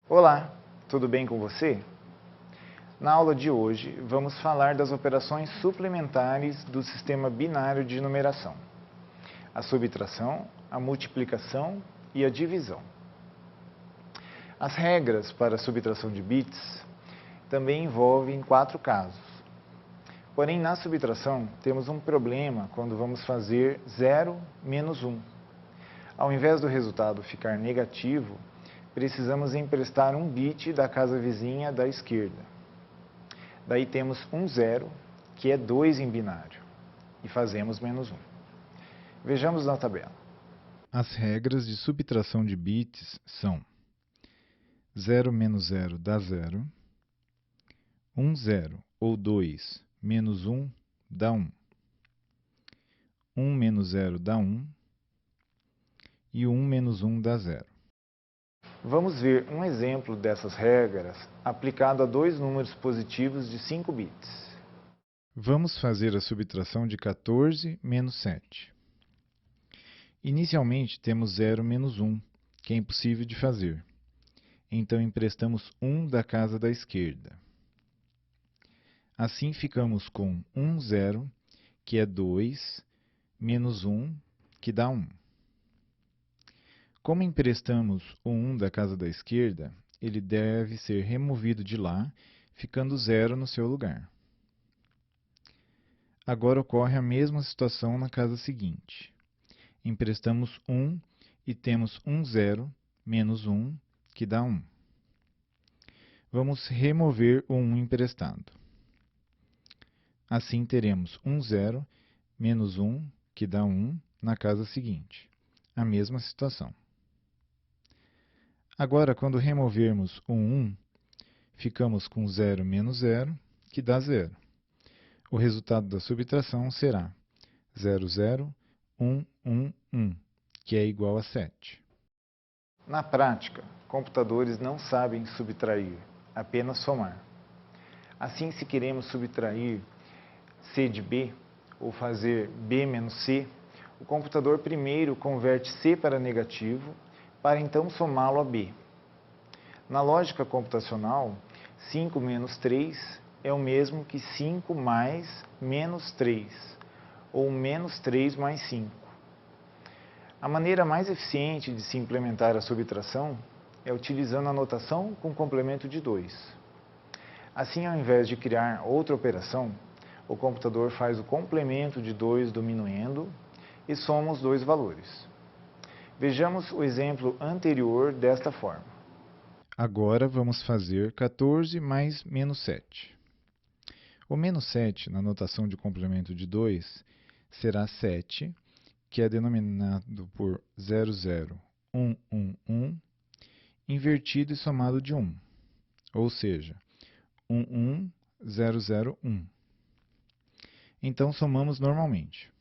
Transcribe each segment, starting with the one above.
Olá, tudo bem com você? Na aula de hoje, vamos falar das operações suplementares do sistema binário de numeração: a subtração, a multiplicação e a divisão. As regras para a subtração de bits também envolvem 4 casos. Porém, na subtração, temos um problema quando vamos fazer 0 menos 1. Ao invés do resultado ficar negativo, precisamos emprestar um bit da casa vizinha da esquerda. Daí temos um 0, que é 2 em binário, e fazemos menos 1. Vejamos na tabela. As regras de subtração de bits são: 0 menos 0 dá 0, 1 0 ou 2 menos 1 dá 1, 1 menos 0 dá 1 e 1 menos 1 dá 0. Vamos ver um exemplo dessas regras aplicado a dois números positivos de 5 bits. Vamos fazer a subtração de 14 menos 7. Inicialmente temos 0 menos 1, que é impossível de fazer. Então emprestamos 1 da casa da esquerda. Assim ficamos com 1 0, que é 2, menos 1, que dá 1. Como emprestamos o 1 da casa da esquerda, ele deve ser removido de lá, ficando 0 no seu lugar. Agora ocorre a mesma situação na casa seguinte. Emprestamos 1 e temos 1 0 menos 1, que dá 1. Vamos remover o 1 emprestado. Assim teremos 1 0 menos 1, que dá 1, na casa seguinte. A mesma situação. Agora, quando removermos o 1, ficamos com 0 menos 0, que dá 0. O resultado da subtração será 0 0, 1 1 1, que é igual a 7. Na prática, computadores não sabem subtrair, apenas somar. Assim, se queremos subtrair C de B, ou fazer B menos C, o computador primeiro converte C para negativo, para então somá-lo a B. Na lógica computacional, 5 menos 3 é o mesmo que 5 mais menos 3, ou menos 3 mais 5. A maneira mais eficiente de se implementar a subtração é utilizando a notação com complemento de 2. Assim, ao invés de criar outra operação, o computador faz o complemento de 2 diminuendo e soma os dois valores. Vejamos o exemplo anterior desta forma. Agora vamos fazer 14 mais menos 7. O menos 7, na notação de complemento de 2, será 7, que é denominado por 0 0 1 1 1, invertido e somado de 1, ou seja, 1 1 0 0 1. Então somamos normalmente.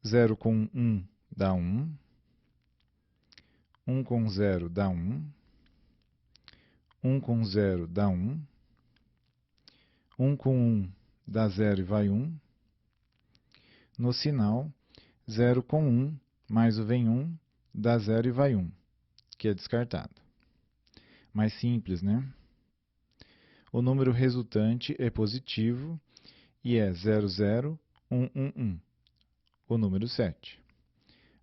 0 com 1 dá 1, 1 com 0 dá 1, 1 com 0 dá 1, 1 com 1 dá 0 e vai 1. No sinal, 0 com 1 mais o vem 1 dá 0 e vai 1, que é descartado. Mais simples, né? O número resultante é positivo e é 0 0 1 1 1, o número 7.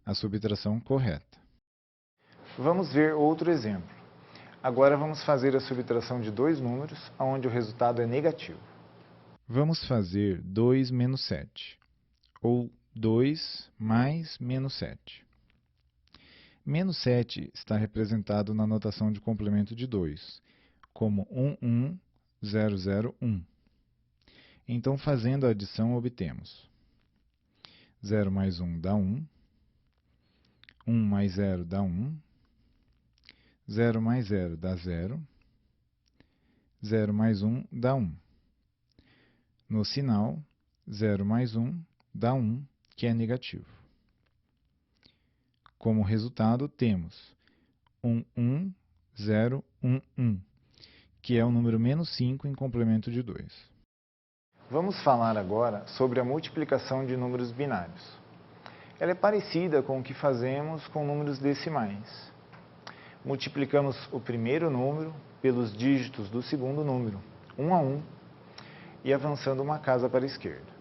A subtração correta. Vamos ver outro exemplo. Agora vamos fazer a subtração de dois números, onde o resultado é negativo. Vamos fazer 2 menos 7, ou 2 mais menos 7. Menos 7 está representado na notação de complemento de 2, como 1 1 0 0 1. Então, fazendo a adição, obtemos 0 mais 1 dá 1, 1 mais 0 dá 1, 0 mais 0 dá 0, 0 mais 1 dá 1. No sinal, 0 mais 1 dá 1, que é negativo. Como resultado, temos 1 1 0 1 1, que é o número menos 5 em complemento de 2. Vamos falar agora sobre a multiplicação de números binários. Ela é parecida com o que fazemos com números decimais. Multiplicamos o primeiro número pelos dígitos do segundo número, um a um, e avançando uma casa para a esquerda.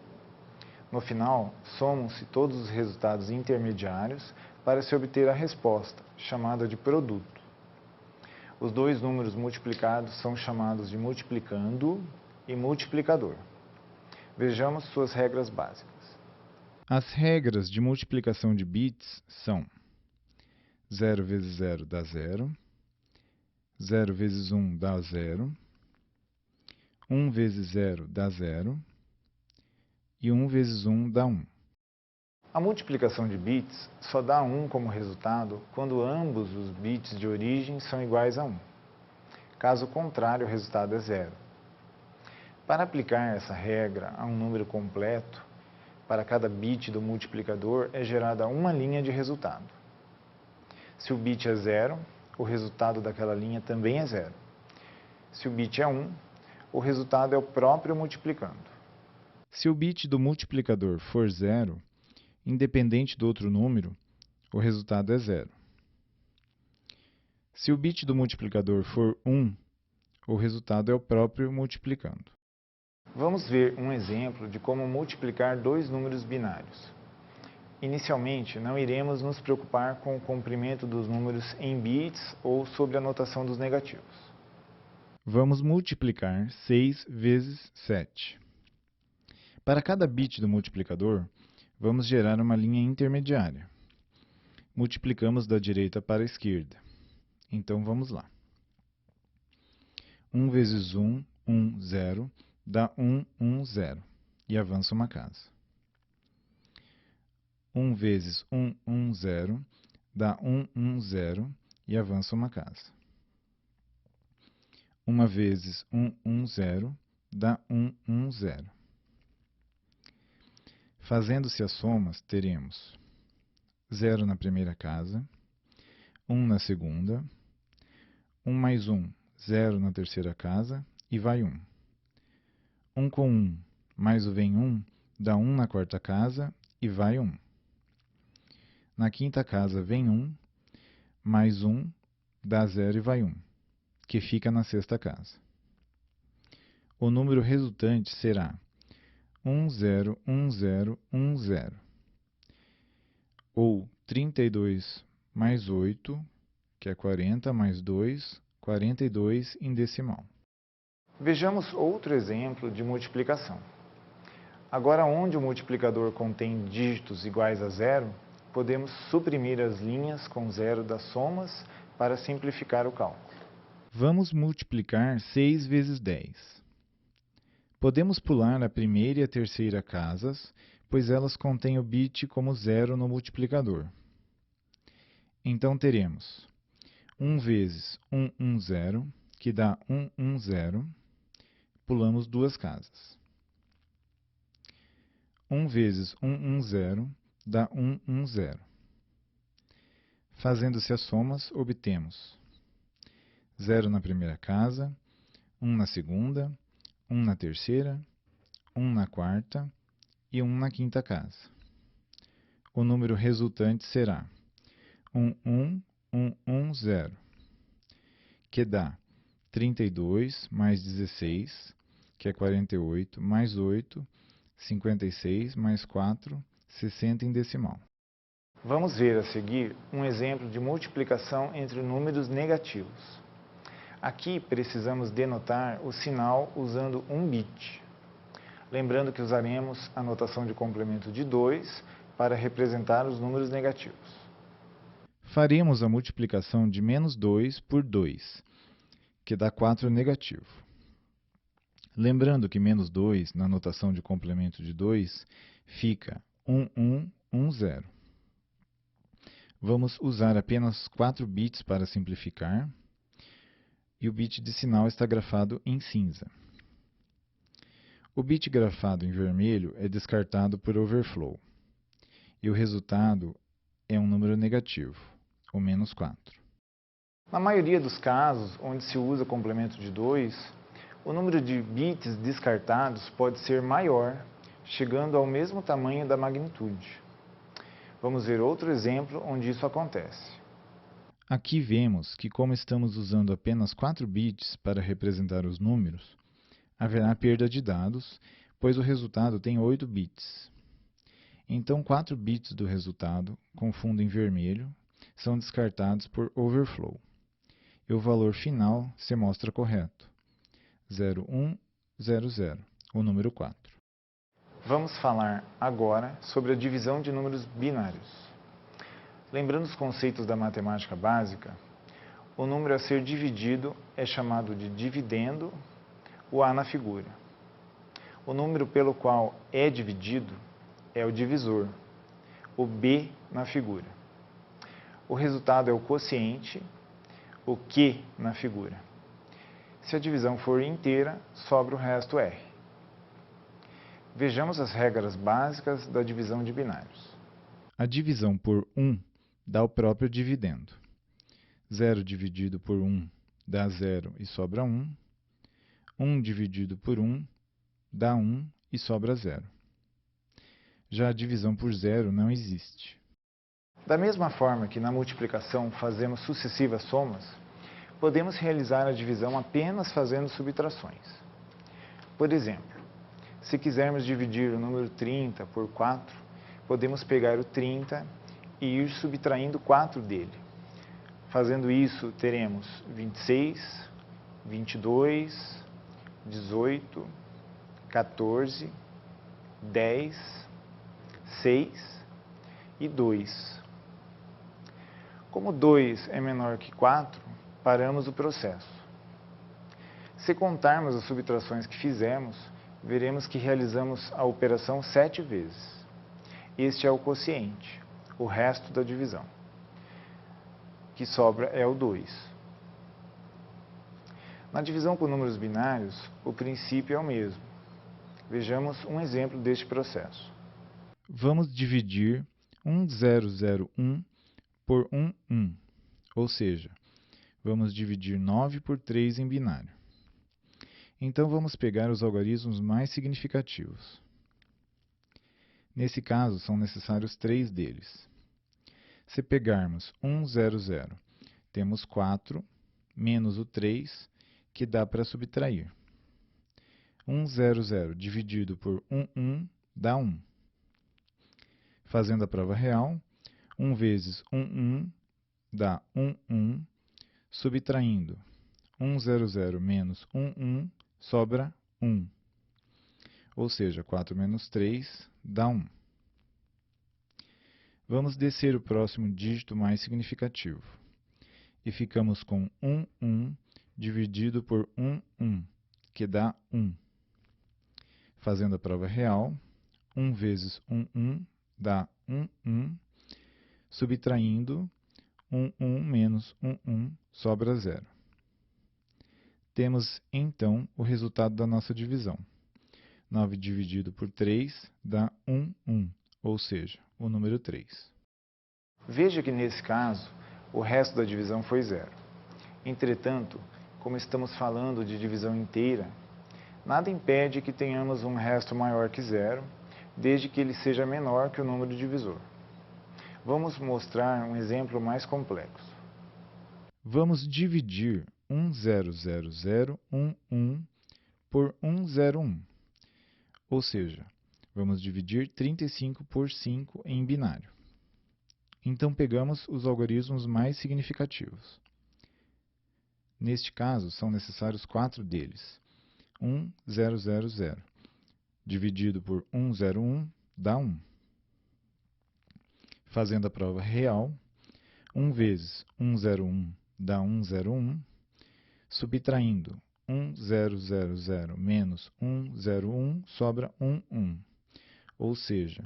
No final, somam-se todos os resultados intermediários para se obter a resposta, chamada de produto. Os dois números multiplicados são chamados de multiplicando e multiplicador. Vejamos suas regras básicas. As regras de multiplicação de bits são: 0 vezes 0 dá 0, 0 vezes 1 dá 0, 1 vezes 0 dá 0 e 1 vezes 1 dá 1. A multiplicação de bits só dá 1 como resultado quando ambos os bits de origem são iguais a 1. Caso contrário, o resultado é 0. Para aplicar essa regra a um número completo, para cada bit do multiplicador é gerada uma linha de resultado. Se o bit é 0, o resultado daquela linha também é 0. Se o bit é 1, o resultado é o próprio multiplicando. Se o bit do multiplicador for 0, independente do outro número, o resultado é 0. Se o bit do multiplicador for 1, o resultado é o próprio multiplicando. Vamos ver um exemplo de como multiplicar dois números binários. Inicialmente, não iremos nos preocupar com o comprimento dos números em bits ou sobre a notação dos negativos. Vamos multiplicar 6 vezes 7. Para cada bit do multiplicador, vamos gerar uma linha intermediária. Multiplicamos da direita para a esquerda. Então, vamos lá. 1 vezes 1, 1, 0, dá 1, 1, 0. E avança uma casa. 1 vezes 1, 1, 0, dá 1, 1, 0. E avança uma casa. 1 vezes 1, 1, 0, dá 1, 1, 0. Fazendo-se as somas, teremos 0 na primeira casa, 1 na segunda, 1 mais 1, 0 na terceira casa, e vai 1. 1 com 1 mais o vem 1 dá 1 na quarta casa, e vai 1. Na quinta casa vem 1, mais 1 dá 0 e vai 1, que fica na sexta casa. O número resultante será 101010, ou 32 mais 8, que é 40, mais 2, 42 em decimal. Vejamos outro exemplo de multiplicação. Agora, onde o multiplicador contém dígitos iguais a 0, podemos suprimir as linhas com 0 das somas para simplificar o cálculo. Vamos multiplicar 6 vezes 10. Podemos pular a primeira e a terceira casas, pois elas contêm o bit como 0 no multiplicador. Então, teremos 1 vezes 1, 1, 0, que dá 1, 1, 0. Pulamos duas casas. 1 vezes 1, 1, 0, dá 1, 1, 0. Fazendo-se as somas, obtemos 0 na primeira casa, 1 na segunda, 1 na terceira, 1 na quarta e 1 na quinta casa. O número resultante será 11110, que dá 32 mais 16, que é 48, mais 8, 56, mais 4, 60 em decimal. Vamos ver a seguir um exemplo de multiplicação entre números negativos. Aqui precisamos denotar o sinal usando um bit. Lembrando que usaremos a notação de complemento de 2 para representar os números negativos. Faremos a multiplicação de menos 2 por 2, que dá 4 negativo. Lembrando que menos 2, na notação de complemento de 2, fica 1110. Vamos usar apenas 4 bits para simplificar, e o bit de sinal está grafado em cinza. O bit grafado em vermelho é descartado por overflow, e o resultado é um número negativo, o menos 4. Na maioria dos casos onde se usa complemento de 2, o número de bits descartados pode ser maior, chegando ao mesmo tamanho da magnitude. Vamos ver outro exemplo onde isso acontece. Aqui vemos que, como estamos usando apenas 4 bits para representar os números, haverá perda de dados, pois o resultado tem 8 bits. Então, 4 bits do resultado, com fundo em vermelho, são descartados por overflow, e o valor final se mostra correto, 0100, o número 4. Vamos falar agora sobre a divisão de números binários. Lembrando os conceitos da matemática básica, o número a ser dividido é chamado de dividendo, o A na figura. O número pelo qual é dividido é o divisor, o B na figura. O resultado é o quociente, o Q na figura. Se a divisão for inteira, sobra o resto R. Vejamos as regras básicas da divisão de binários. A divisão por 1 dá o próprio dividendo. 0 dividido por 1 dá 0 e sobra 1. 1 dividido por 1 dá 1 e sobra 0. Já a divisão por 0 não existe. Da mesma forma que na multiplicação fazemos sucessivas somas, podemos realizar a divisão apenas fazendo subtrações. Por exemplo, se quisermos dividir o número 30 por 4, podemos pegar o 30 e ir subtraindo 4 dele. Fazendo isso, teremos 26, 22, 18, 14, 10, 6 e 2. Como 2 é menor que 4, paramos o processo. Se contarmos as subtrações que fizemos, veremos que realizamos a operação 7 vezes. Este é o quociente, o resto da divisão. O que sobra é o 2. Na divisão por números binários, o princípio é o mesmo. Vejamos um exemplo deste processo. Vamos dividir 1001 por 11, ou seja, vamos dividir 9 por 3 em binário. Então, vamos pegar os algarismos mais significativos. Nesse caso, são necessários 3 deles. Se pegarmos 100, temos 4 menos o 3, que dá para subtrair. 100 dividido por 11 dá 1. Fazendo a prova real, 1 vezes 11 dá 11, subtraindo 100 menos 11, sobra 1. Ou seja, 4 menos 3 dá 1. Vamos descer o próximo dígito mais significativo. E ficamos com 11 dividido por 11, que dá 1. Fazendo a prova real, 1 vezes 11 dá 11, subtraindo 11 menos 11, sobra 0. Temos, então, o resultado da nossa divisão. 9 dividido por 3 dá 11, ou seja, o número 3. Veja que, nesse caso, o resto da divisão foi 0. Entretanto, como estamos falando de divisão inteira, nada impede que tenhamos um resto maior que 0, desde que ele seja menor que o número divisor. Vamos mostrar um exemplo mais complexo. Vamos dividir 100011 por 101, ou seja, vamos dividir 35 por 5 em binário. Então, pegamos os algarismos mais significativos. Neste caso, são necessários 4 deles. 1000 dividido por 101 dá 1. Fazendo a prova real, 1 vezes 101 dá 101, subtraindo 1000 menos 101 sobra 11, ou seja,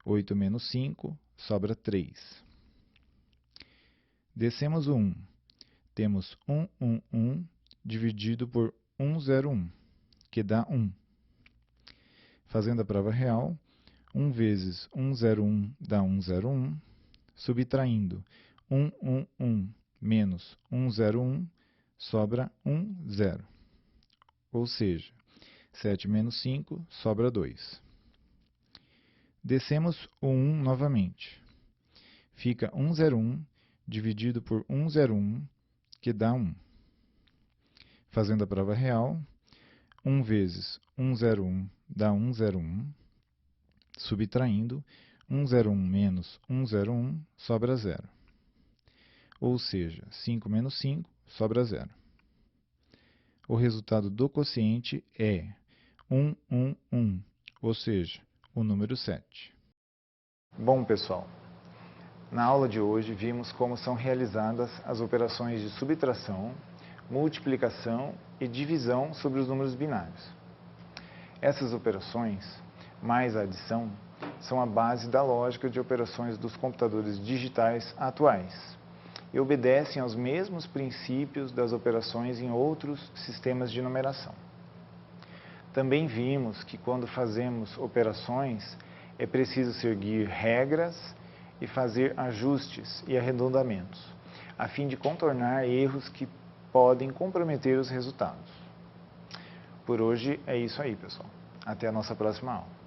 8 menos 5 sobra 3. Descemos o 1. Temos 111 dividido por 101, que dá 1. Fazendo a prova real, 1 vezes 101 dá 101, subtraindo 111 menos 101, sobra 10. Ou seja, 7 menos 5 sobra 2. Descemos o 1 novamente. Fica 101 dividido por 101, que dá 1. Fazendo a prova real, 1 vezes 101 dá 101, subtraindo 101 menos 101 sobra 0. Ou seja, 5 menos 5 sobra 0. O resultado do quociente é 111, ou seja, o número 7. Bom, pessoal, na aula de hoje vimos como são realizadas as operações de subtração, multiplicação e divisão sobre os números binários. Essas operações, mais a adição, são a base da lógica de operações dos computadores digitais atuais e obedecem aos mesmos princípios das operações em outros sistemas de numeração. Também vimos que quando fazemos operações é preciso seguir regras e fazer ajustes e arredondamentos, a fim de contornar erros que podem comprometer os resultados. Por hoje é isso aí, pessoal. Até a nossa próxima aula.